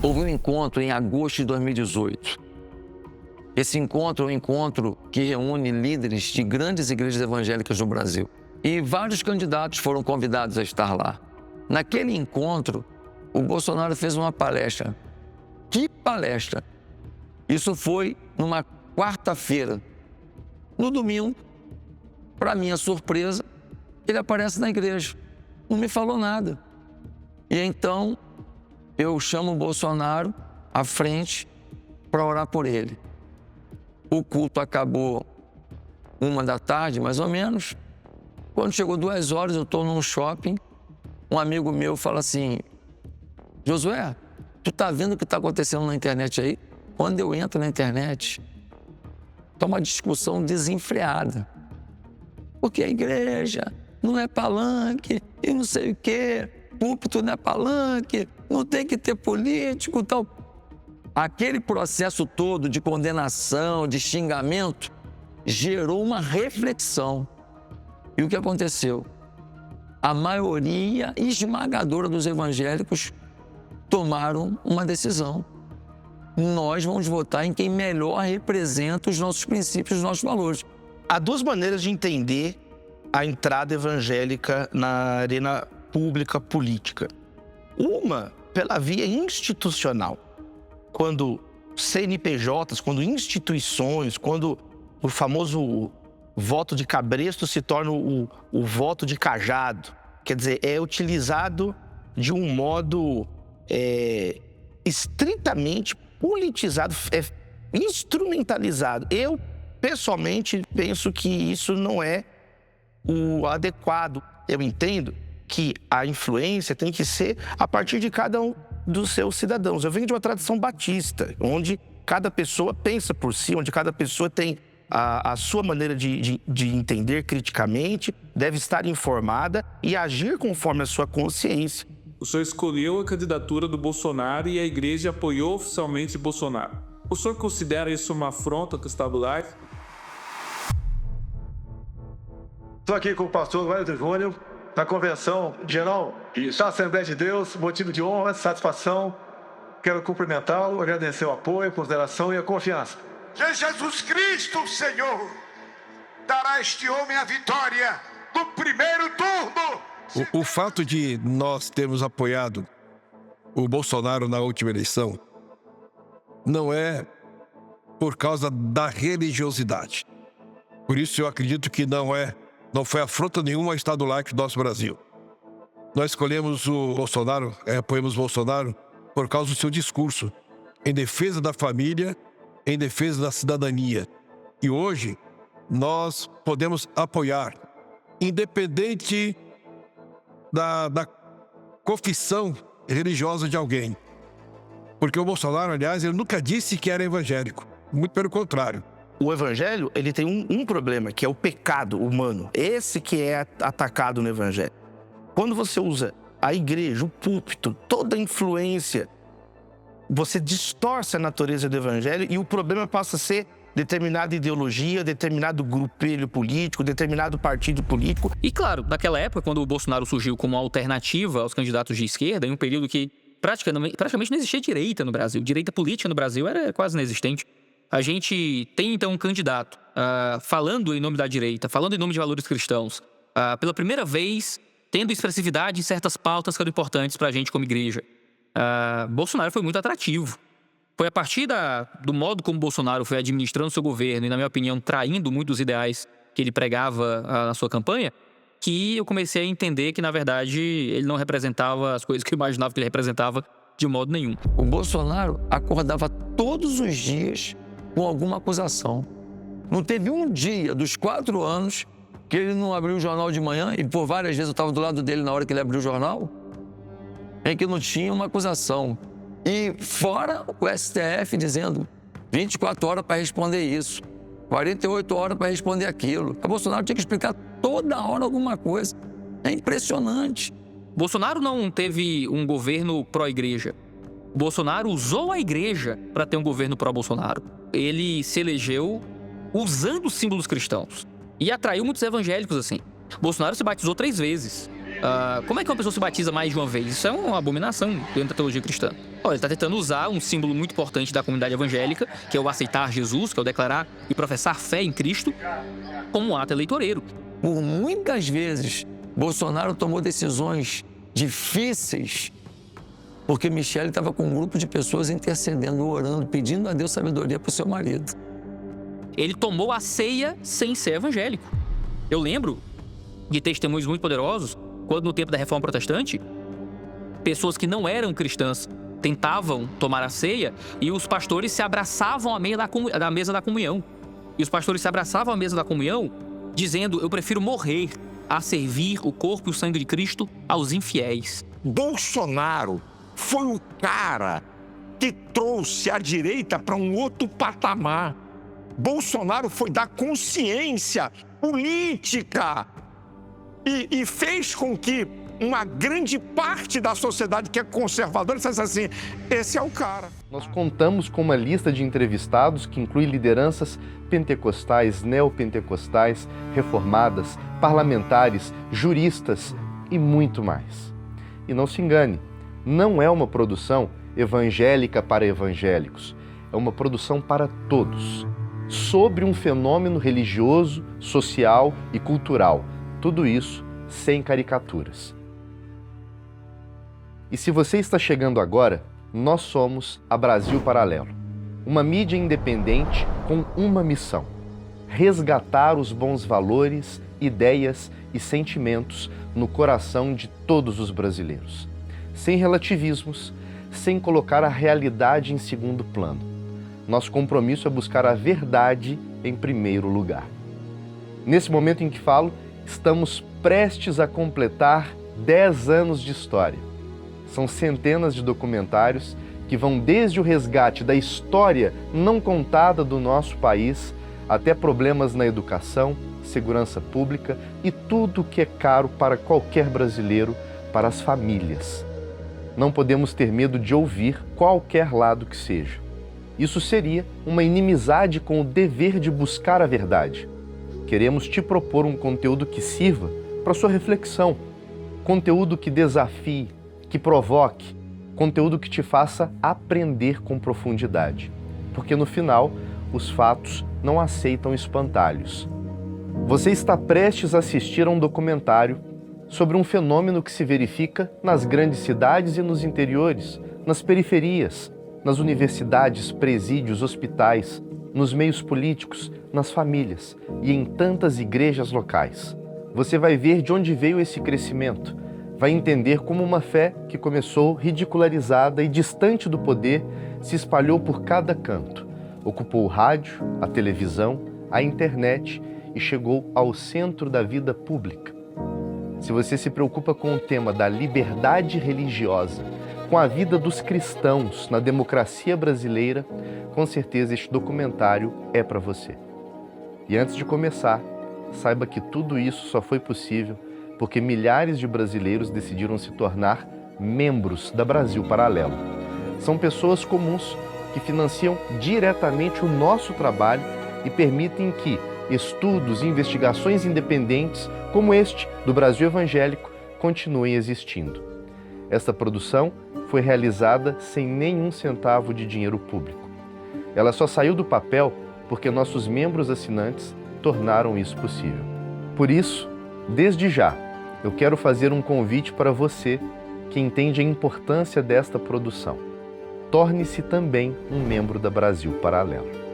Houve um encontro em agosto de 2018. Esse encontro é um encontro que reúne líderes de grandes igrejas evangélicas do Brasil. E vários candidatos foram convidados a estar lá. Naquele encontro, o Bolsonaro fez uma palestra. Que palestra! Isso foi numa quarta-feira. No domingo, para minha surpresa, ele aparece na igreja. Não me falou nada. E então, eu chamo o Bolsonaro à frente para orar por ele. O culto acabou 1h da tarde, mais ou menos. Quando chegou 2h, eu estou num shopping. Um amigo meu fala assim: Josué, tu tá vendo o que está acontecendo na internet aí? Quando eu entro na internet, tá uma discussão desenfreada. Porque a igreja não é palanque e não sei o quê, púlpito não é palanque, não tem que ter político e tal. Aquele processo todo de condenação, de xingamento, gerou uma reflexão. E o que aconteceu? A maioria esmagadora dos evangélicos tomaram uma decisão. Nós vamos votar em quem melhor representa os nossos princípios, os nossos valores. Há duas maneiras de entender a entrada evangélica na arena pública política. Uma, pela via institucional. Quando CNPJs, quando instituições, quando o famoso voto de cabresto se torna o voto de cajado. Quer dizer, é utilizado de um modo estritamente politizado, instrumentalizado. Eu, pessoalmente, penso que isso não é o adequado. Eu entendo que a influência tem que ser a partir de cada um dos seus cidadãos. Eu venho de uma tradição batista, onde cada pessoa pensa por si, onde cada pessoa tem a sua maneira de entender criticamente, deve estar informada e agir conforme a sua consciência. O senhor escolheu a candidatura do Bolsonaro e a igreja apoiou oficialmente Bolsonaro. O senhor considera isso uma afronta ao Estado laico? Estou aqui com o pastor Wellington Júnior, na Convenção Geral da Assembleia de Deus, motivo de honra, satisfação. Quero cumprimentá-lo, agradecer o apoio, a consideração e a confiança. Que Jesus Cristo, Senhor, dará a este homem a vitória no primeiro turno. O fato de nós termos apoiado o Bolsonaro na última eleição não é por causa da religiosidade. Por isso eu acredito que não foi afronta nenhuma ao Estado laico do nosso Brasil. Nós escolhemos o Bolsonaro, apoiamos o Bolsonaro por causa do seu discurso em defesa da família, em defesa da cidadania. E hoje nós podemos apoiar, independente da confissão religiosa de alguém. Porque o Bolsonaro, aliás, ele nunca disse que era evangélico. Muito pelo contrário. O evangelho, ele tem um problema, que é o pecado humano. Esse que é atacado no evangelho. Quando você usa a igreja, o púlpito, toda a influência, você distorce a natureza do evangelho e o problema passa a ser determinada ideologia, determinado grupelho político, determinado partido político. E claro, naquela época, quando o Bolsonaro surgiu como alternativa aos candidatos de esquerda, em um período que praticamente não existia direita no Brasil, direita política no Brasil era quase inexistente, a gente tem então um candidato falando em nome da direita, falando em nome de valores cristãos, pela primeira vez tendo expressividade em certas pautas que eram importantes para a gente como igreja. Bolsonaro foi muito atrativo. Foi a partir do modo como Bolsonaro foi administrando seu governo e, na minha opinião, traindo muitos ideais que ele pregava na sua campanha, que eu comecei a entender que, na verdade, ele não representava as coisas que eu imaginava que ele representava de modo nenhum. O Bolsonaro acordava todos os dias com alguma acusação. Não teve um dia dos 4 anos que ele não abriu o jornal de manhã, e por várias vezes eu estava do lado dele na hora que ele abriu o jornal, em que não tinha uma acusação. E fora o STF dizendo 24 horas para responder isso, 48 horas para responder aquilo. O Bolsonaro tinha que explicar toda hora alguma coisa. É impressionante. Bolsonaro não teve um governo pró-igreja. Bolsonaro usou a igreja para ter um governo pró-Bolsonaro. Ele se elegeu usando os símbolos cristãos e atraiu muitos evangélicos assim. Bolsonaro se batizou 3 vezes. Como é que uma pessoa se batiza mais de uma vez? Isso é uma abominação dentro da teologia cristã. Ele está tentando usar um símbolo muito importante da comunidade evangélica, que é o aceitar Jesus, que é o declarar e professar fé em Cristo, como um ato eleitoreiro. Por muitas vezes, Bolsonaro tomou decisões difíceis porque Michele estava com um grupo de pessoas intercedendo, orando, pedindo a Deus sabedoria para o seu marido. Ele tomou a ceia sem ser evangélico. Eu lembro de testemunhos muito poderosos, quando no tempo da Reforma Protestante, pessoas que não eram cristãs tentavam tomar a ceia e os pastores se abraçavam à mesa da comunhão. E os pastores se abraçavam à mesa da comunhão, dizendo: eu prefiro morrer a servir o corpo e o sangue de Cristo aos infiéis. Bolsonaro foi o cara que trouxe a direita para um outro patamar. Bolsonaro foi dar consciência política e fez com que uma grande parte da sociedade que é conservadora dissesse assim: esse é o cara. Nós contamos com uma lista de entrevistados que inclui lideranças pentecostais, neopentecostais, reformadas, parlamentares, juristas e muito mais. E não se engane, não é uma produção evangélica para evangélicos, é uma produção para todos, sobre um fenômeno religioso, social e cultural. Tudo isso sem caricaturas. E se você está chegando agora, nós somos a Brasil Paralelo, uma mídia independente com uma missão: resgatar os bons valores, ideias e sentimentos no coração de todos os brasileiros, sem relativismos, sem colocar a realidade em segundo plano. Nosso compromisso é buscar a verdade em primeiro lugar. Nesse momento em que falo, estamos prestes a completar 10 anos de história. São centenas de documentários que vão desde o resgate da história não contada do nosso país até problemas na educação, segurança pública e tudo que é caro para qualquer brasileiro, para as famílias. Não podemos ter medo de ouvir qualquer lado que seja. Isso seria uma inimizade com o dever de buscar a verdade. Queremos te propor um conteúdo que sirva para sua reflexão, conteúdo que desafie, que provoque, conteúdo que te faça aprender com profundidade. Porque no final, os fatos não aceitam espantalhos. Você está prestes a assistir a um documentário sobre um fenômeno que se verifica nas grandes cidades e nos interiores, nas periferias, nas universidades, presídios, hospitais, nos meios políticos, nas famílias e em tantas igrejas locais. Você vai ver de onde veio esse crescimento, vai entender como uma fé que começou ridicularizada e distante do poder se espalhou por cada canto, ocupou o rádio, a televisão, a internet e chegou ao centro da vida pública. Se você se preocupa com o tema da liberdade religiosa, com a vida dos cristãos na democracia brasileira, com certeza este documentário é para você. E antes de começar, saiba que tudo isso só foi possível porque milhares de brasileiros decidiram se tornar membros da Brasil Paralelo. São pessoas comuns que financiam diretamente o nosso trabalho e permitem que estudos e investigações independentes como este do Brasil Evangélico continuem existindo. Esta produção foi realizada sem nenhum centavo de dinheiro público. Ela só saiu do papel porque nossos membros assinantes tornaram isso possível. Por isso, desde já, eu quero fazer um convite para você que entende a importância desta produção. Torne-se também um membro da Brasil Paralelo.